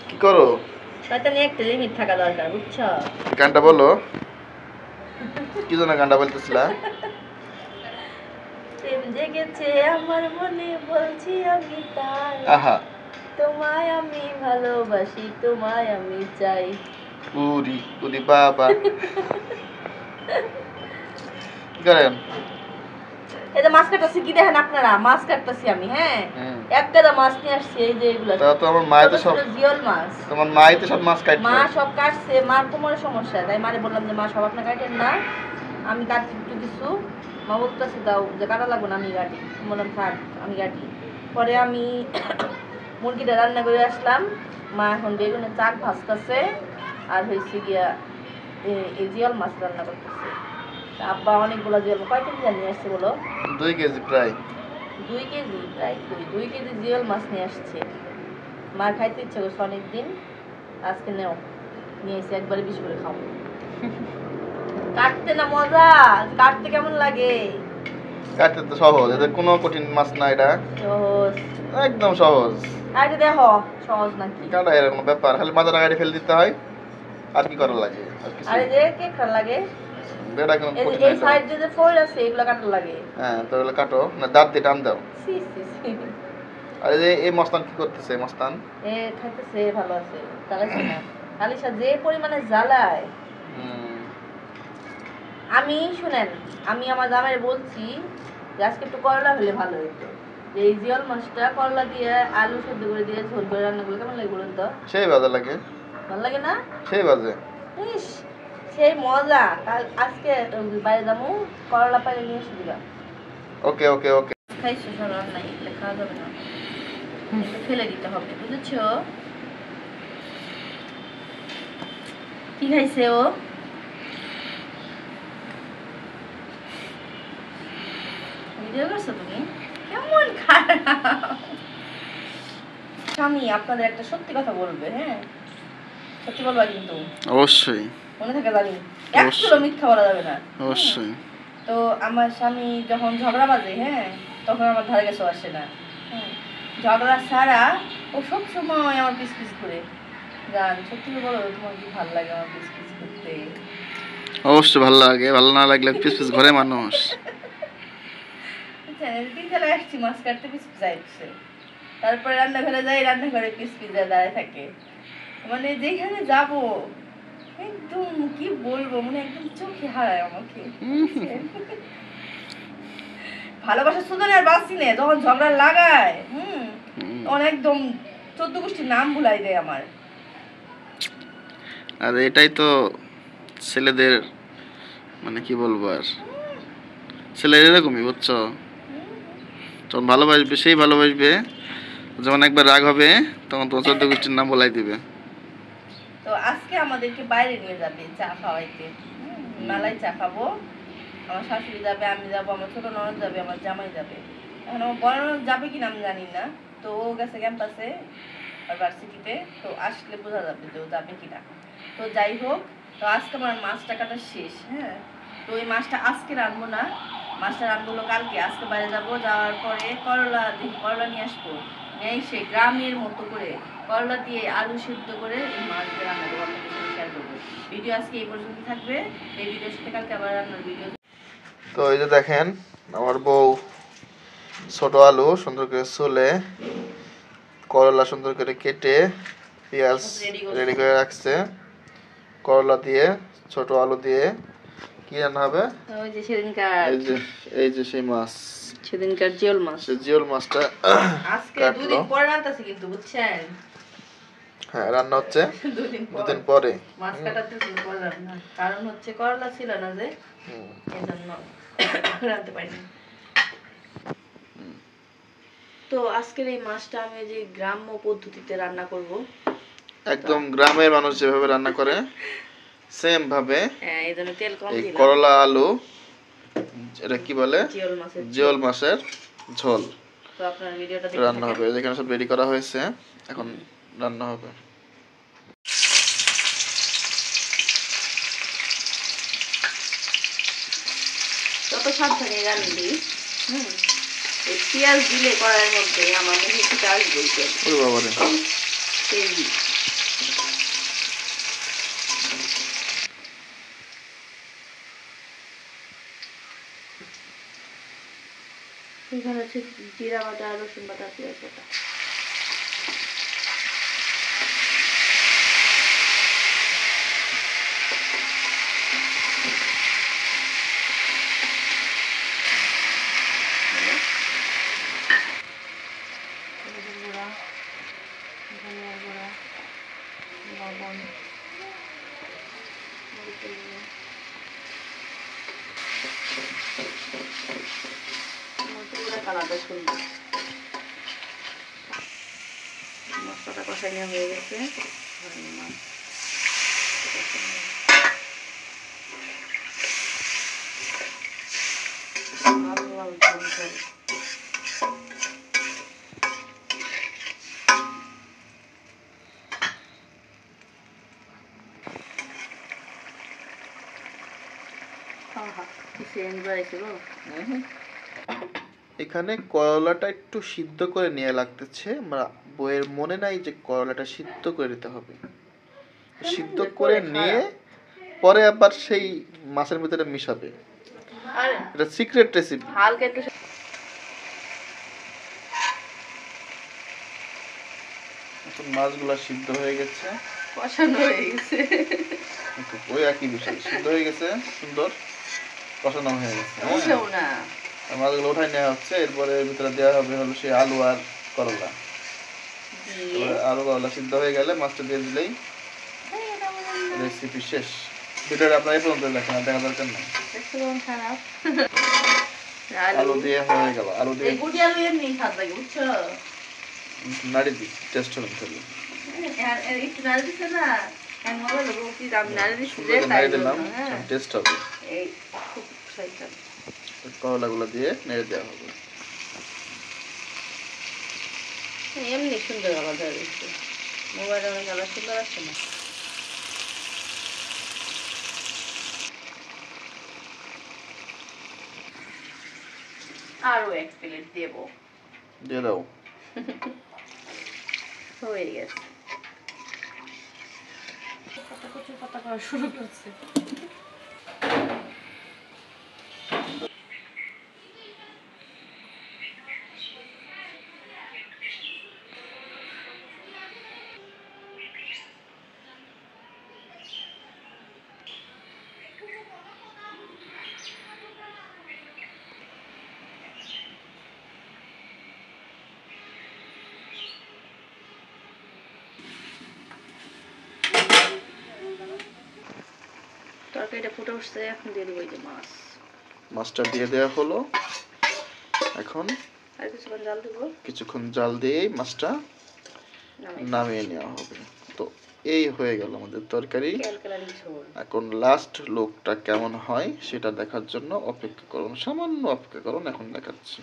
কি করো? শয়তানি একটা লিমিট থাকা দরকার, বুঝছো? গানটা বলো। কি জন্য গানটা বলতেছিলা? প্রেম জেগেছে আমার মনে, বলছি আমি তাই। আহা, তোমায় আমি ভালোবাসি, তোমায় আমি চাই। উরি উরি বাবা। কি করেন? এই যে মাছ কাটতেছি, কি দেখেন আপনারা? মাছ কাটতেছি আমি, হ্যাঁ। এক গাদা মাছ নিয়ে আসছি, এই যে এগুলো। তা তো আমার মাই তো সব জিওল মাছ। তোমার মাই তো সব মাছ কাটছে। মা সব কাটছে, মার কোমরে সমস্যা, তাই মারে বললাম যে মা সব আপনি কাটেন না, আমি কাটছি একটু কিছু। মা বলতেছে দাও, যে কাটা লাগবে না, আমি কাটি। বললাম থাক, আমি কাটি। পরে আমি মুরগিটা রান্না করে আসলাম। মা এখন বেগুনের চাক ভাজতেছে, আর হয়েছে গিয়া এই জিওল মাছ রান্না করতেছে। আব্বা অনেকগুলো জিওল, কয় কেজি নিয়ে আসছে বলো? 2 কেজি প্রায়। 2 কেজি প্রায়, 2 কেজি জিওল মাছ নিয়ে আসছে। মার খাইতে ইচ্ছে করছে অনেকদিন, আজকে নেও নিয়ে এসে একবারে বেশি করে খাও। কাটতে না মজা, কাটতে কেমন লাগে? কাটতে তো সহজ, এটা কোনো কঠিন মাছ না, এটা সহজ, একদম সহজ। আরে দেখো সহজ নাকি? কাটা এরকম ব্যাপার, খালি মাথাটা কাটে ফেলে দিতে হয়, আর কি করা লাগে? আর কিছু আরে যে কে খার লাগে? এটা কোনো কঠিন এই সাইড যে ফোর আছে এগুলা কাটা লাগে। হ্যাঁ, তো এগুলো কাটো না, দাঁত দিয়ে টান দাও। সি সি সি। আরে যে এই মস্তান কি করতেছে? মস্তান খাইতেছে, ভালো আছে। কালাইছে না, কালিশা যে পরিমাণে জ্বালায়। আমি শুনেন, আমি আমার জামাইরে বলছি যে আজকে একটু করলা হলে ভালো হতো। যে এই জিওল মাছটা করলা দিয়ে আলু সেদ্ধ করে দিয়ে ঝোল করে রান্না করলে কেমন লাগে বলুন তো? সেই বাজে লাগে। ভালো লাগে না? সেই বাজে। ইস, সেই মজা। কাল আজকে বাইরে যাবো, করলা পাইলে নিয়ে এসে দিবা। ওকে ওকে ওকে। খাইছো সব রান্না, এগুলো খাওয়া যাবে না, একটু ফেলে দিতে হবে, বুঝেছো? কি খাইছে ও? ভিডিও করছো তুমি? কেমন খারাপ স্বামী আপনাদের একটা সত্যি কথা বলবে, হ্যাঁ? সত্যি বলবা কিন্তু, অবশ্যই মনে থাকে জানি, একটু মিথ্যা বলা যাবে না। অবশ্যই। তো আমার স্বামী যখন ঝগড়া বাজে, হ্যাঁ, তখন আমার ধারে কাছে আসে না। ঝগড়া ছাড়া ও সব সময় আমার পিস পিস করে গান। সত্যি বলো, তোমার কি ভালো লাগে আমার পিস পিস করতে? অবশ্যই ভালো লাগে, ভালো না লাগলে পিস পিস ঘরে মানুষ। তিনতলায় আসছি, মাছ কাটতে পিস পিস আসছে, তারপরে রান্নাঘরে যাই, রান্নাঘরে পিস পিস দাঁড়ায় থাকে। মানে যেখানে যাব একদম কি বলবো, মানে একদম চোখে হারায় আমাকে। ভালোবাসা সুন্দর আর বাঁচি নে, যখন ঝগড়া লাগায় তখন একদম 14 গোষ্ঠীর নাম ভুলাই দেয় আমার। আর এটাই তো ছেলেদের, মানে কি বলবো, আর ছেলেদের এরকমই, বুঝছো? যখন ভালোবাসবে সেই ভালোবাসবে, যখন একবার রাগ হবে তখন তোমার 14 গোষ্ঠীর নাম বলাই দিবে। তো আজকে আমাদেরকে বাইরে নিয়ে যাবে চা খাওয়াইতে, মেলায় চা খাবো। আমার শাশুড়ি যাবে, আমি যাবো, আমার ছোট ননদ যাবে, আমার জামাই যাবে। এখন আমার বড় ননদ যাবে কিনা আমি জানি না, তো ও গেছে ক্যাম্পাসে আর ভার্সিটিতে, তো আসলে বোঝা যাবে যে ও যাবে কিনা। তো যাই হোক, তো আজকে আমার মাছটা কাটা শেষ, হ্যাঁ। তো ওই মাছটা আজকে রানবো না, মাছটা রানবো হলো কালকে। আজকে বাইরে যাবো, যাওয়ার পরে করলা দেখি, করলা নিয়ে আসবো, নিয়ে এসে গ্রামের মতো করে করলা দিয়ে আলু সিদ্ধ করে এই মাছ দিয়ে রান্না করবো, আপনাদের সাথে শেয়ার করবো। ভিডিও আজকে এই পর্যন্ত থাকবে, এই ভিডিওর সাথে কালকে আবার রান্নার ভিডিও। তো এই যে দেখেন, আমার বউ ছোট আলু সুন্দর করে ছুলে, করলা সুন্দর করে কেটে, পেঁয়াজ রেডি করে রাখছে। করলা দিয়ে, ছোট আলু দিয়ে কি রান্না হবে? ওই যে সেদিনকার, এই যে সেই মাছ, সেদিনকার জিওল মাছ। সেই জিওল মাছটা আজকে 2 দিন পরে রান্নাছি কিন্তু, বুঝছেন? হ্যাঁ, রান্না হচ্ছে 2 দিন পরে। মাছ কাটাতে করলাম না, কারণ হচ্ছে করলা ছিল না, যে এজন্য রাঁধতে পারিনি। তো আজকের এই মাছটা আমি যে গ্রাম্য পদ্ধতিতে রান্না করব, একদম গ্রামের মানুষ যেভাবে রান্না করে সেম ভাবে। হ্যাঁ, এজন্য তেল কম এই দিলাম। করলা আলু, এটা কি বলে, জিওল মাছের ঝোল। তো আপনারা ভিডিওটা দেখতে রান্না হবে, এখানে সব রেডি করা হয়েছে, এখন রান্না হবে। যত সাবধানে রান্না দিই, এই পেঁয়াজ দিলে কড়াইয়ের মধ্যে আমার মনে হচ্ছে চাল বলতে ওরে বাবারে সেই এখানে হচ্ছে জিরা বাটা রসুন বাটা পেঁয়াজ বাটা গুঁড়া ধনিয়ার গুঁড়া লবণ মরিচের গুঁড়ো মরিচের গুঁড়া কালারটা সুন্দর মশলাটা কষাই নেওয়া হয়ে গেছে লাল লাল ঝোল এখানে করলাটা একটু সিদ্ধ করে নিয়ে লাগতেছে, বইয়ের মনে নাই যে করলাটা সিদ্ধ করে নিতে হবে। সিদ্ধ করে নিয়ে পরে আবার সেই মাছের ভিতরে মিশাবে। এটা সিক্রেট রেসিপি। হালকা একটু এখন মাছগুলা সিদ্ধ হয়ে গেছে, কষানো হয়ে গেছে। ওই একই বিষয়, সিদ্ধ হয়ে গেছে, সুন্দর কষানো হয়ে গেছে। উঠেও না, মাছগুলো উঠাই নেওয়া হচ্ছে। এরপরে এর ভিতরে দেওয়া হবে হলো সেই আলু আর করলা। আলু করলা সিদ্ধ হয়ে গেলে মাছটা দিয়ে দিলেই রেসিপি শেষ। ভিডিওটা আপনার এই পর্যন্ত দেখেন, আর দেখা দরকার নেই। খারাপ আলু দিয়ে হয়ে গেল। আলু দিয়ে গুটি আলু এমনি স্বাদ লাগে, বুঝছো? নাড়ি দিই, টেস্ট হবে তাহলে। একটু নাড়ি দিচ্ছে না, মজা লাগবে। কি দাম নাড়ি দিচ্ছে, নাড়ি দিলাম, টেস্ট হবে। এই খুব সাইটা করলাগুলো দিয়ে নেড়ে দেওয়া হবে। এমনি সুন্দর আবার ধরেছে, মোবাইলে অনেক আলাদা সুন্দর আসছে না। আরো এক প্লেট দেবো, দিয়ে দাও। হয়ে গেছে। পাতা কচু পাতা করা শুরু করছে। তরকারিটা ফুটে উঠছে, এখন দিয়ে দেবো এই যে মাছ। মাছটা দিয়ে দেওয়া হলো। এখন আর কিছুক্ষণ জাল দেবো, কিছুক্ষণ জাল দিয়ে মাছটা নামিয়ে নেওয়া হবে। তো এই হয়ে গেল আমাদের তরকারি। এখন লাস্ট লুকটা কেমন হয় সেটা দেখার জন্য অপেক্ষা করুন, সামান্য অপেক্ষা করুন, এখন দেখাচ্ছি।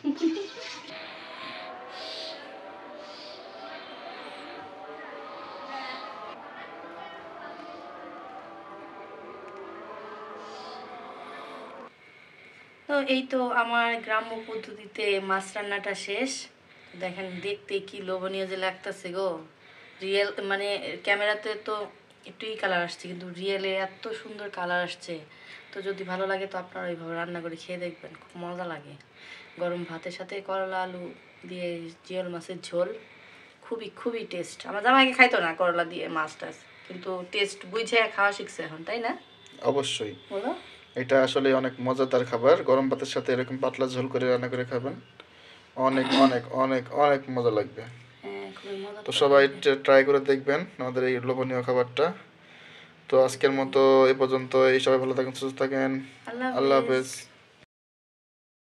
তো এই তো আমার গ্রাম্য পদ্ধতিতে মাছ রান্নাটা শেষ। দেখেন দেখতে কি লোভনীয় যে লাগতেছে গো। রিয়েল মানে ক্যামেরাতে তো একটুই কালার আসছে, কিন্তু রিয়েলে এত সুন্দর কালার আসছে। তো যদি ভালো লাগে তো আপনারা ওইভাবে রান্না করে খেয়ে দেখবেন, খুব মজা লাগে। গরম ভাতের সাথে করলা আলু দিয়ে জিওল মাছের ঝোল খুবই খুবই টেস্ট। আমার জামাইকে খাইতো না করলা দিয়ে মাছ টাছ, কিন্তু টেস্ট বুঝে খাওয়া শিখছে এখন, তাই না? অবশ্যই বলো, এটা আসলে অনেক মজাদার খাবার। গরম ভাতের সাথে এরকম পাতলা ঝোল করে রান্না করে খাবেন, অনেক অনেক অনেক অনেক মজা লাগবে। তো সবাই ট্রাই করে দেখবেন আমাদের এই লোভনীয় খাবারটা। তো আজকের মতো এই পর্যন্ত। এই সবাই ভালো থাকেন, সুস্থ থাকেন, আল্লাহ হাফেজ।